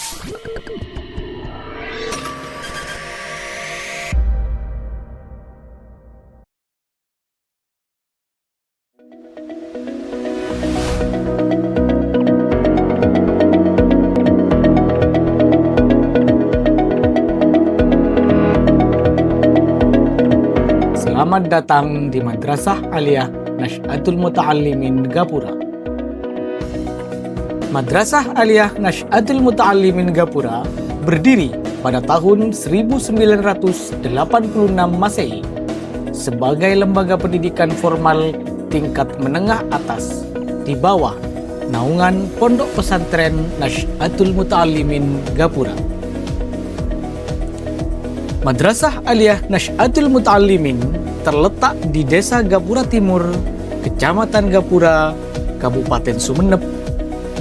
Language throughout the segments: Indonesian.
Selamat datang di Madrasah Aliyah Nash'atul Muta'allimin Gapura. Madrasah Aliyah Nash'atul Muta'allimin Gapura berdiri pada tahun 1986 Masehi sebagai lembaga pendidikan formal tingkat menengah atas di bawah naungan Pondok Pesantren Nash'atul Muta'allimin Gapura. Madrasah Aliyah Nash'atul Muta'allimin terletak di Desa Gapura Timur, Kecamatan Gapura, Kabupaten Sumeneb,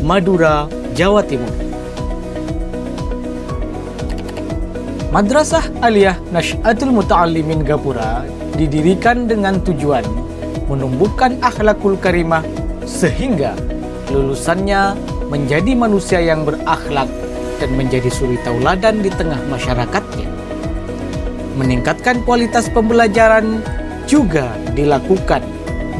Madura, Jawa Timur. Madrasah Aliyah Nash'atul Muta'allimin Gapura didirikan dengan tujuan menumbuhkan akhlakul karimah sehingga lulusannya menjadi manusia yang berakhlak dan menjadi suri tauladan di tengah masyarakatnya. Meningkatkan kualitas pembelajaran juga dilakukan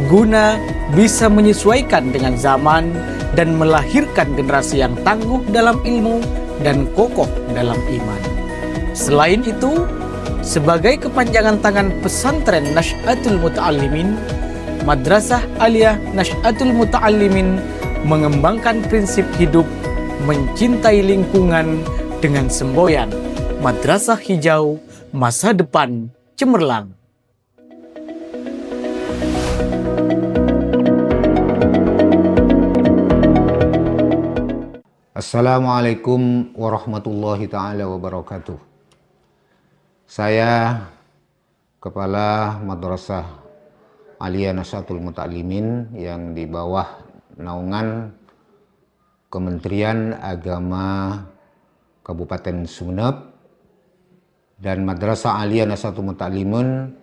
guna bisa menyesuaikan dengan zaman dan melahirkan generasi yang tangguh dalam ilmu dan kokoh dalam iman. Selain itu, sebagai kepanjangan tangan pesantren Nash'atul Muta'allimin, Madrasah Aliyah Nash'atul Muta'allimin mengembangkan prinsip hidup mencintai lingkungan dengan semboyan Madrasah Hijau Masa Depan Cemerlang. Assalamualaikum warahmatullahi ta'ala wabarakatuh. Saya Kepala Madrasah Aliyah Nash'atul Muta'allimin yang di bawah naungan Kementerian Agama Kabupaten Sumeneb dan Madrasah Aliyah Nash'atul Muta'allimin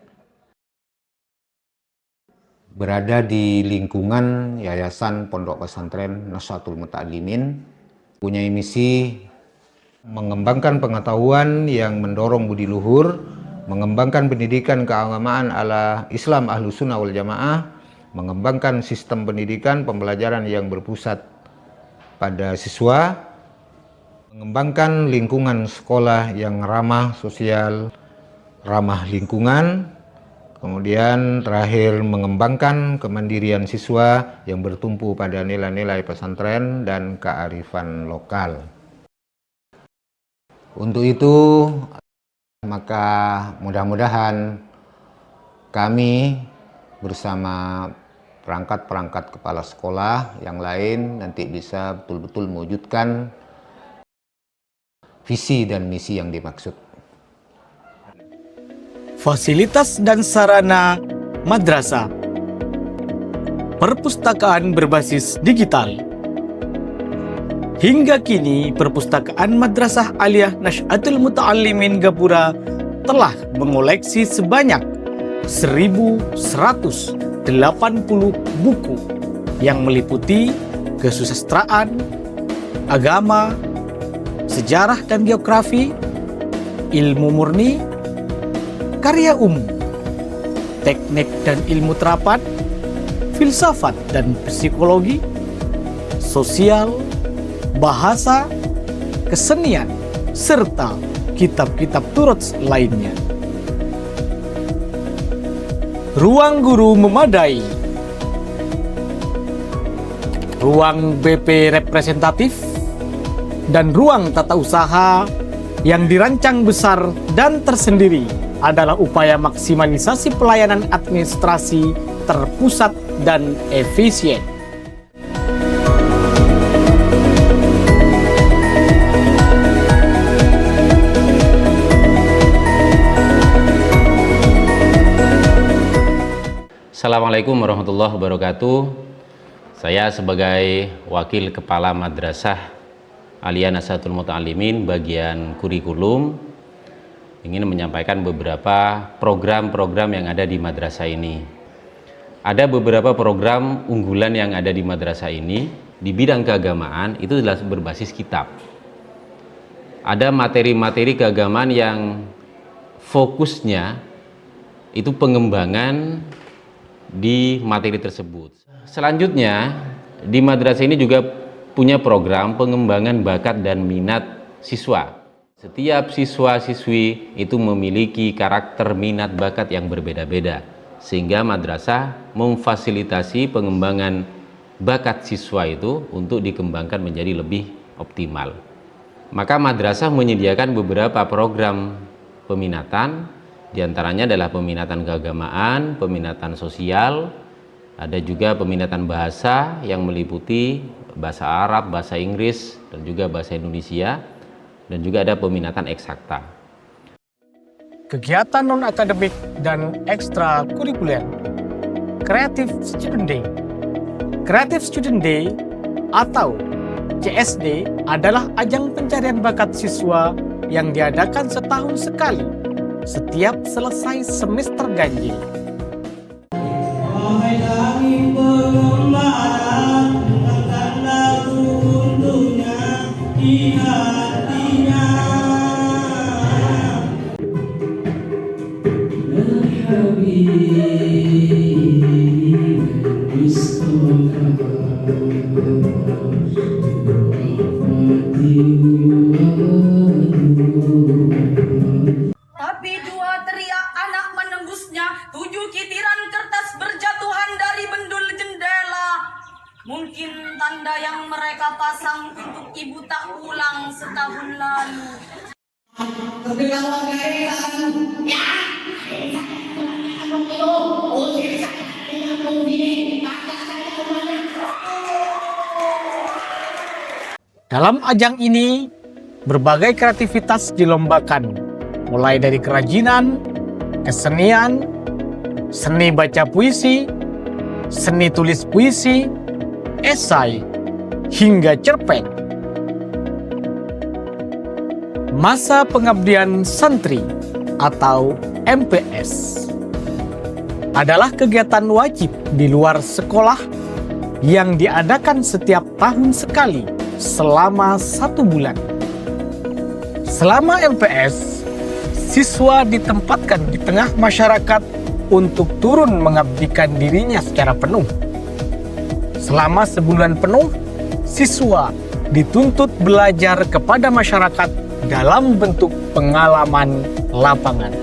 berada di lingkungan Yayasan Pondok Pesantren Nash'atul Muta'allimin, punya misi mengembangkan pengetahuan yang mendorong budi luhur, mengembangkan pendidikan keagamaan ala Islam Ahlus Sunnah wal Jamaah, mengembangkan sistem pendidikan pembelajaran yang berpusat pada siswa, mengembangkan lingkungan sekolah yang ramah sosial, ramah lingkungan, kemudian terakhir mengembangkan kemandirian siswa yang bertumpu pada nilai-nilai pesantren dan kearifan lokal. Untuk itu, maka mudah-mudahan kami bersama perangkat-perangkat kepala sekolah yang lain nanti bisa betul-betul mewujudkan visi dan misi yang dimaksud. Fasilitas dan sarana madrasah. Perpustakaan berbasis digital. Hingga kini, perpustakaan Madrasah Aliyah Nash'atul Muta'allimin Gapura telah mengoleksi sebanyak 1.180 buku yang meliputi kesusastraan, agama, sejarah dan geografi, ilmu murni, karya umum, teknik dan ilmu terapan, filsafat dan psikologi, sosial, bahasa, kesenian, serta kitab-kitab turuts lainnya. Ruang guru memadai, ruang BP representatif, dan ruang tata usaha yang dirancang besar dan tersendiri adalah upaya maksimalisasi pelayanan administrasi terpusat dan efisien. Assalamualaikum warahmatullahi wabarakatuh. Saya sebagai Wakil Kepala Madrasah Aliyah Nash'atul Muta'allimin bagian kurikulum ingin menyampaikan beberapa program-program yang ada di madrasah ini. Ada beberapa program unggulan yang ada di madrasah ini di bidang keagamaan itu adalah berbasis kitab. ada materi-materi keagamaan yang fokusnya itu pengembangan di materi tersebut. Selanjutnya, di madrasah ini juga punya program pengembangan bakat dan minat siswa. Setiap siswa-siswi itu memiliki karakter minat bakat yang berbeda-beda, sehingga madrasah memfasilitasi pengembangan bakat siswa itu untuk dikembangkan menjadi lebih optimal. Maka madrasah menyediakan beberapa program peminatan, diantaranya adalah peminatan keagamaan, peminatan sosial, ada juga peminatan bahasa yang meliputi bahasa Arab, bahasa Inggris, dan juga bahasa Indonesia, dan juga ada peminatan eksakta. Kegiatan non-akademik dan ekstrakurikuler. Creative Student Day. Creative Student Day atau CSD adalah ajang pencarian bakat siswa yang diadakan setahun sekali setiap selesai semester ganjil. Tapi dua teriak anak menembusnya, 7 kitiran kertas berjatuhan dari bendul jendela. Mungkin tanda yang mereka pasang untuk ibu tak pulang setahun lalu. Dalam ajang ini, berbagai kreativitas dilombakan, mulai dari kerajinan, kesenian, seni baca puisi, seni tulis puisi, esai, hingga cerpen. Masa Pengabdian Santri atau MPS adalah kegiatan wajib di luar sekolah yang diadakan setiap tahun sekali selama 1 bulan. Selama MPS, siswa ditempatkan di tengah masyarakat untuk turun mengabdikan dirinya secara penuh. Selama sebulan penuh, siswa dituntut belajar kepada masyarakat dalam bentuk pengalaman lapangan.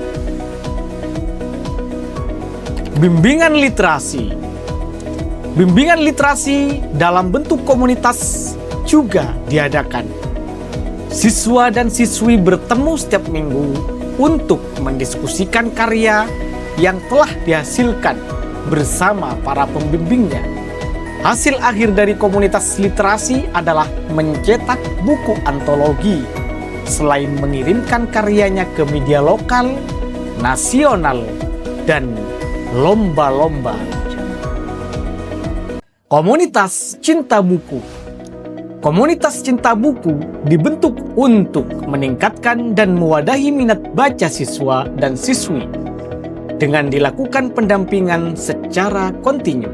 Bimbingan literasi. Bimbingan literasi dalam bentuk komunitas juga diadakan. Siswa dan siswi bertemu setiap minggu untuk mendiskusikan karya yang telah dihasilkan bersama para pembimbingnya. Hasil akhir dari komunitas literasi adalah mencetak buku antologi, selain mengirimkan karyanya ke media lokal, nasional, dan lomba-lomba. Komunitas Cinta Buku. Komunitas Cinta Buku dibentuk untuk meningkatkan dan mewadahi minat baca siswa dan siswi dengan dilakukan pendampingan secara kontinu.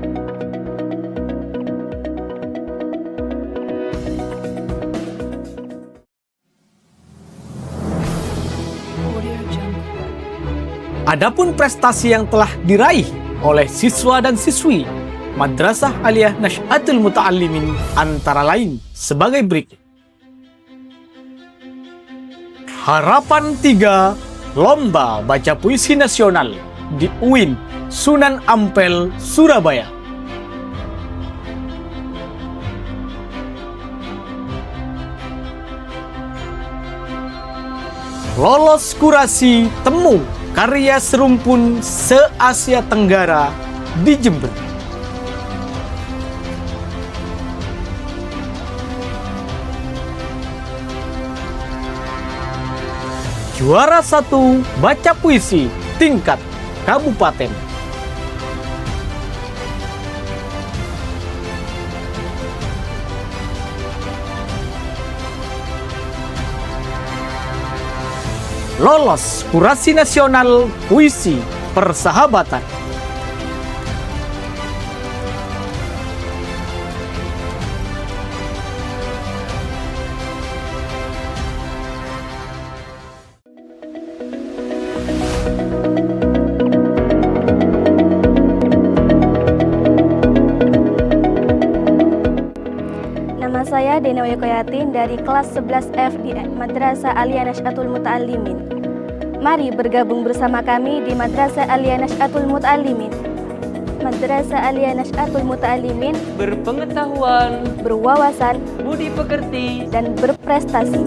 Adapun prestasi yang telah diraih oleh siswa dan siswi Madrasah Aliyah Nashatul Muta'allimin antara lain sebagai berikut. Harapan 3 Lomba Baca Puisi Nasional di UIN Sunan Ampel, Surabaya. Lolos kurasi temu karya serumpun se-Asia Tenggara di Jember. Juara 1 baca puisi tingkat kabupaten. Lolos kurasi nasional puisi persahabatan. Saya Dena Yokoyatin dari kelas 11F di Madrasah Aliyah Nasy'atul Muta'allimin. Mari bergabung bersama kami di Madrasah Aliyah Nasy'atul Muta'allimin. Madrasah Aliyah Nasy'atul Muta'allimin, berpengetahuan, berwawasan, budi pekerti, dan berprestasi.